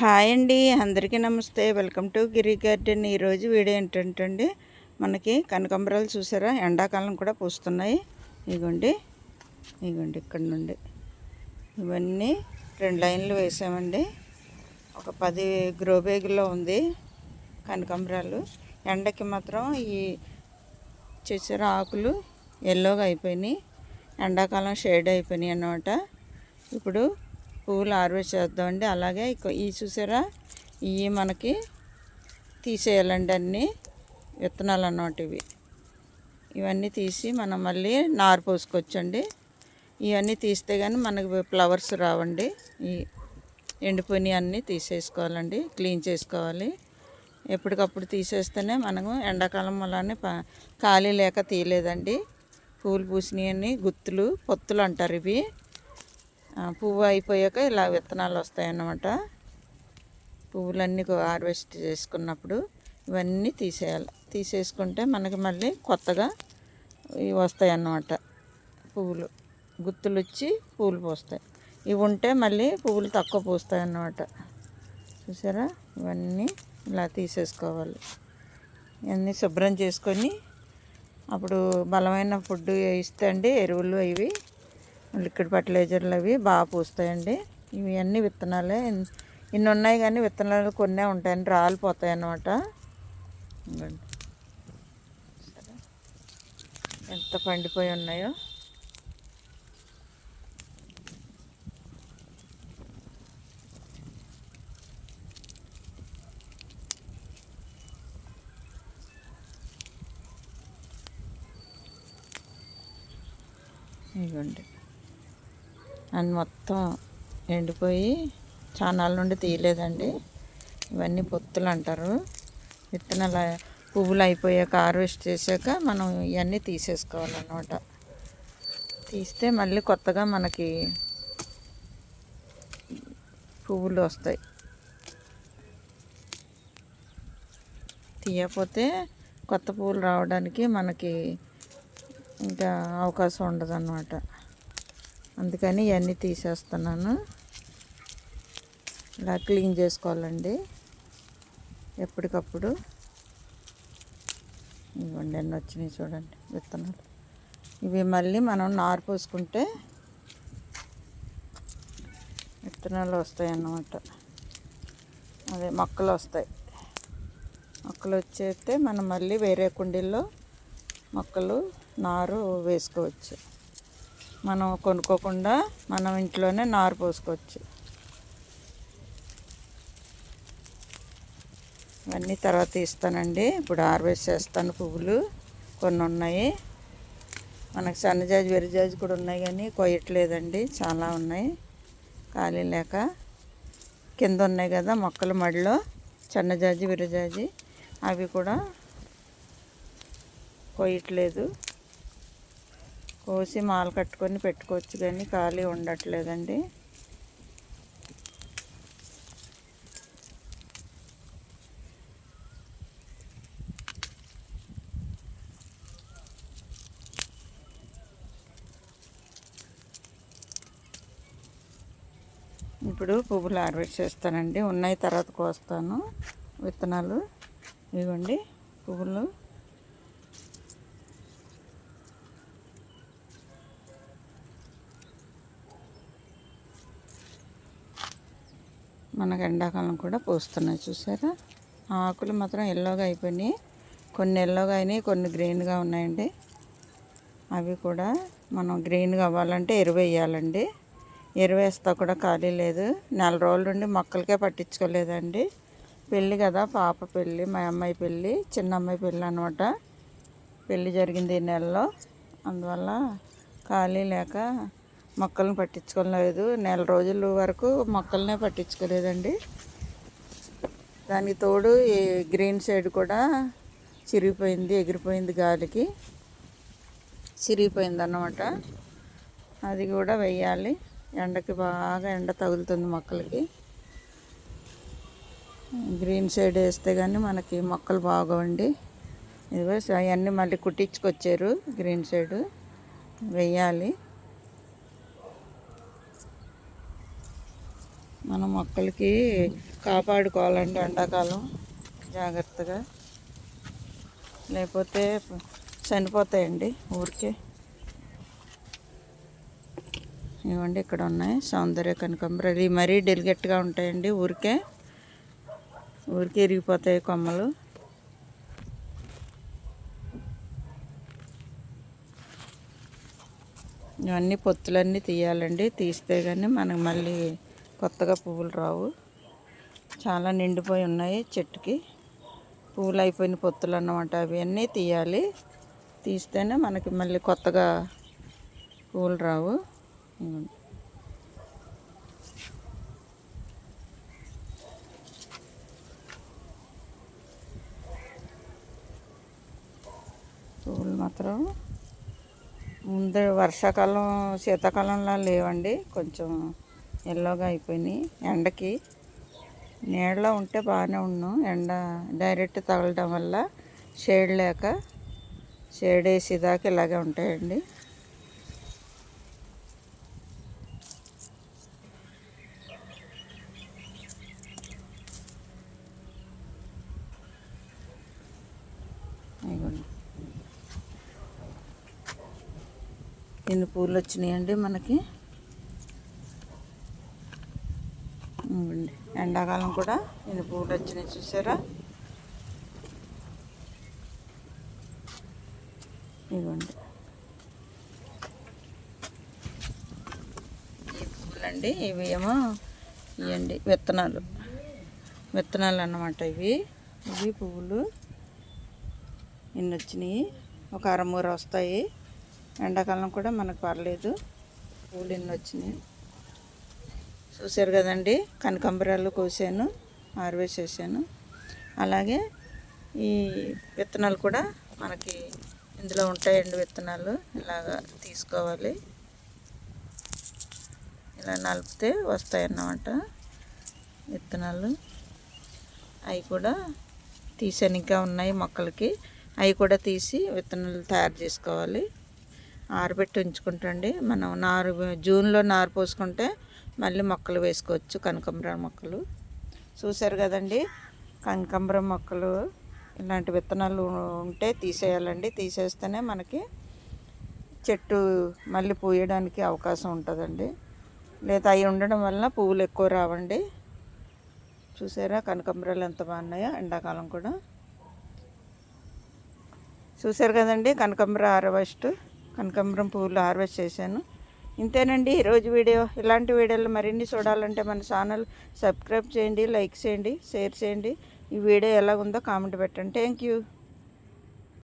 Hi అండి, అందరికీ నమస్తే. Welcome to Giri garden. ఈరోజు వీడియో ఏంటంటే మనకి కనకాంబరాలు చూసారా, ఎండాకాలం కూడా పూస్తున్నాయి. ఇగోండి ఇక్కడ నుండి ఇవన్నీ 2 లైన్లు వేసామండి. ఒక 10 గ్రో బ్యాగుల్లో ఉంది కనకాంబరాలు. ఎండకి మాత్రం ఈ చూసారా ఆకులు ఎల్లోగా అయిపోయినాయి, ఎండాకాలం షేడ్ అయిపోయినాయి అన్నమాట. ఇప్పుడు పువ్వులు హార్వెస్ట్ చేద్దామండి. అలాగే ఈ చూసారా, ఇవి మనకి తీసేయాలండి, అన్నీ విత్తనాలు అన్నమాట. ఇవన్నీ తీసి మనం మళ్ళీ నారు పోసుకోవచ్చండి. ఇవన్నీ తీస్తే కానీ మనకి ఫ్లవర్స్ రావండి. ఈ ఎండిపోయినవి అన్నీ తీసేసుకోవాలండి, క్లీన్ చేసుకోవాలి. ఎప్పటికప్పుడు తీసేస్తేనే మనము ఎండాకాలం అలానే ఖాళీ లేక తీయలేదండి. పూలు పూసినవన్నీ గుత్తులు పొత్తులు అంటారు. ఇవి పువ్వు అయిపోయాక ఇలా విత్తనాలు వస్తాయన్నమాట. పువ్వులన్నీ హార్వెస్ట్ చేసుకున్నప్పుడు ఇవన్నీ తీసేయాలి. తీసేసుకుంటే మనకి మళ్ళీ కొత్తగా ఇవి వస్తాయి అన్నమాట. పువ్వులు గుత్తులు వచ్చి పువ్వులు పూస్తాయి. ఇవి ఉంటే మళ్ళీ పువ్వులు తక్కువ పూస్తాయి అన్నమాట. చూసారా, ఇవన్నీ ఇలా తీసేసుకోవాలి. ఇవన్నీ శుభ్రం చేసుకొని అప్పుడు బలమైన ఫుడ్ ఇస్తే అండి, ఎరువులు ఇవి లిక్విడ్ ఫర్టిలైజర్లు అవి బాగా పూస్తాయండి. ఇవి అన్నీ విత్తనాలే. ఇన్ని ఉన్నాయి కానీ విత్తనాలు కొన్నే ఉంటాయండి, రాలిపోతాయి అన్నమాట. ఎంత పండిపోయి ఉన్నాయో. ఇవ్వండి, అన్ని మొత్తం ఎండిపోయి చానాల నుండి తీయలేదండి. ఇవన్నీ పొత్తులు అంటారు. విత్తనాలు పువ్వులు అయిపోయాక హార్వెస్ట్ చేశాక మనం ఇవన్నీ తీసేసుకోవాలన్నమాట. తీస్తే మళ్ళీ కొత్తగా మనకి పువ్వులు వస్తాయి. తీయకపోతే కొత్త పువ్వులు రావడానికి మనకి ఇంకా అవకాశం ఉండదు అన్నమాట. అందుకని ఇవన్నీ తీసేస్తున్నాను. ఇలా క్లీన్ చేసుకోవాలండి ఎప్పటికప్పుడు. ఇవ్వండి అన్నీ వచ్చినాయి చూడండి విత్తనాలు. ఇవి మళ్ళీ మనం నారు పోసుకుంటే విత్తనాలు వస్తాయి అన్నమాట. అదే మొక్కలు వస్తాయి. మొక్కలు వచ్చేస్తే మనం మళ్ళీ వేరే కుండీల్లో మొక్కలు నారు వేసుకోవచ్చు. మనం కొనుక్కోకుండా మనం ఇంట్లోనే నారు పోసుకోవచ్చు. ఇవన్నీ తర్వాత తీస్తానండి. ఇప్పుడు హార్వెస్ట్ చేస్తాను. పువ్వులు కొన్ని ఉన్నాయి, మనకు సన్నజాజి వెర్రిజాజి కూడా ఉన్నాయి కానీ కొయ్యట్లేదండి. చాలా ఉన్నాయి ఖాళీ లేక. కింద ఉన్నాయి కదా మొక్కల మడిలో సన్నజాజి వెర్రిజాజి, అవి కూడా కొయ్యట్లేదు. కోసి మాల కట్టుకొని పెట్టుకోవచ్చు కానీ ఖాళీ ఉండట్లేదండి. ఇప్పుడు పువ్వులు హార్వెస్ట్ చేస్తానండి. ఉన్నాయి తర్వాత కోస్తాను విత్తనాలు. ఇవ్వండి పువ్వులు. మనకు ఎండాకాలం కూడా పూస్తున్నాయి చూసారా. ఆకులు మాత్రం ఎల్లోగా అయిపోయినాయి. కొన్ని ఎల్లోగా అయినాయి, కొన్ని గ్రీన్గా ఉన్నాయండి. అవి కూడా మనం గ్రీన్గా అవ్వాలంటే ఎరువు వేయాలండి. ఎరువు వేస్తా కూడా ఖాళీ లేదు. 4 రోజుల నుండి మొక్కలకే పట్టించుకోలేదండి. పెళ్ళి కదా, పాప పెళ్ళి, మా అమ్మాయి పెళ్ళి, చిన్న అమ్మాయి పెళ్ళి అనమాట. పెళ్ళి జరిగింది ఈ నెలలో. అందువల్ల ఖాళీ లేక మొక్కలను పట్టించుకోలేదు. 4 రోజుల వరకు మొక్కలనే పట్టించుకోలేదండి. దానికి తోడు ఈ గ్రీన్ సైడ్ కూడా చిరిగిపోయింది, ఎగిరిపోయింది, గాలికి చిరిగిపోయింది అన్నమాట. అది కూడా వేయాలి. ఎండకి బాగా ఎండ తగులుతుంది మొక్కలకి. గ్రీన్ సైడ్ వేస్తే కానీ మనకి మొక్కలు బాగోండి. ఇదిగో అవన్నీ మళ్ళీ కుట్టించుకొచ్చారు. గ్రీన్ సైడ్ వేయాలి. మనం మొక్కలకి కాపాడుకోవాలండి ఎండాకాలం జాగ్రత్తగా, లేకపోతే చనిపోతాయండి ఊరికే. ఇవ్వండి ఇక్కడ ఉన్నాయి సౌందర్య కనకాంబరాలు. ఇవి మరీ డెలికేట్గా ఉంటాయండి, ఊరికే ఇరిగిపోతాయి కొమ్మలు. ఇవన్నీ పొత్తులన్నీ తీయాలండి, తీస్తే కానీ మనకు మళ్ళీ కొత్తగా పువ్వులు రావు. చాలా నిండిపోయి ఉన్నాయి చెట్టుకి, పువ్వులు అయిపోయిన పొత్తులు అన్నమాట. అవి అన్నీ తీయాలి, తీస్తేనే మనకి మళ్ళీ కొత్తగా పువ్వులు రావు. పువ్వులు మాత్రం ముందు వర్షాకాలం శీతాకాలంలో లేవండి, కొంచెం ఎల్లోగా అయిపోయినాయి. ఎండకి నీడలో ఉంటే బాగానే ఉన్నాం, ఎండ డైరెక్ట్ తగలడం వల్ల షేడ్ లేక షేడ్ వేసేదాకా ఇలాగే ఉంటాయండి. ఇన్ని పూలు వచ్చినాయండి మనకి. ఎండాకాలం కూడా ఇన్ని పూలు వచ్చినాయి చూసారా. ఇవ్వండి ఈ పూలండి, ఇవి ఏమో ఇవ్వండి విత్తనాలు అన్నమాట. ఇవి పువ్వులు ఇన్ని వచ్చినాయి, ఒక అరమూర వస్తాయి. ఎండాకాలం కూడా మనకు పర్లేదు, పూలు ఇన్ని వచ్చినాయి. చూసారు కదండి, కనకాంబరాలు కోసాను, హార్వెస్ట్ చేశాను. అలాగే ఈ విత్తనాలు కూడా మనకి ఇందులో ఉంటాయండి. విత్తనాలు ఇలాగా తీసుకోవాలి, ఇలా నలిపితే వస్తాయన్నమాట విత్తనాలు. అవి కూడా తీసాను, ఇంకా ఉన్నాయి మొక్కలకి. అవి కూడా తీసి విత్తనాలు తయారు చేసుకోవాలి. ఆరబెట్టి ఉంచుకుంటండి. మనం జూన్లో నారు పోసుకుంటే మళ్ళీ మొక్కలు వేసుకోవచ్చు, కనకాంబరం మొక్కలు. చూసారు కదండి, కనకాంబరం మొక్కలు ఇలాంటి విత్తనాలు ఉంటే తీసేయాలండి. తీసేస్తేనే మనకి చెట్టు మళ్ళీ పూయడానికి అవకాశం ఉంటుందండి. లేదా అవి ఉండడం వల్ల పువ్వులు ఎక్కువ రావండి. చూసారా కనకాంబరాలు ఎంత బాగున్నాయో, ఎండాకాలం కూడా. చూసారు కదండి, కనకాంబరం పువ్వులు హార్వెస్ట్ చేశాను. ఇంతేనండి ఈరోజు వీడియో. ఇలాంటి వీడియోలు మరిన్ని చూడాలంటే మన ఛానల్ సబ్స్క్రైబ్ చేయండి, లైక్ చేయండి, షేర్ చేయండి. ఈ వీడియో ఎలా ఉందో కామెంట్ పెట్టండి. Thank you.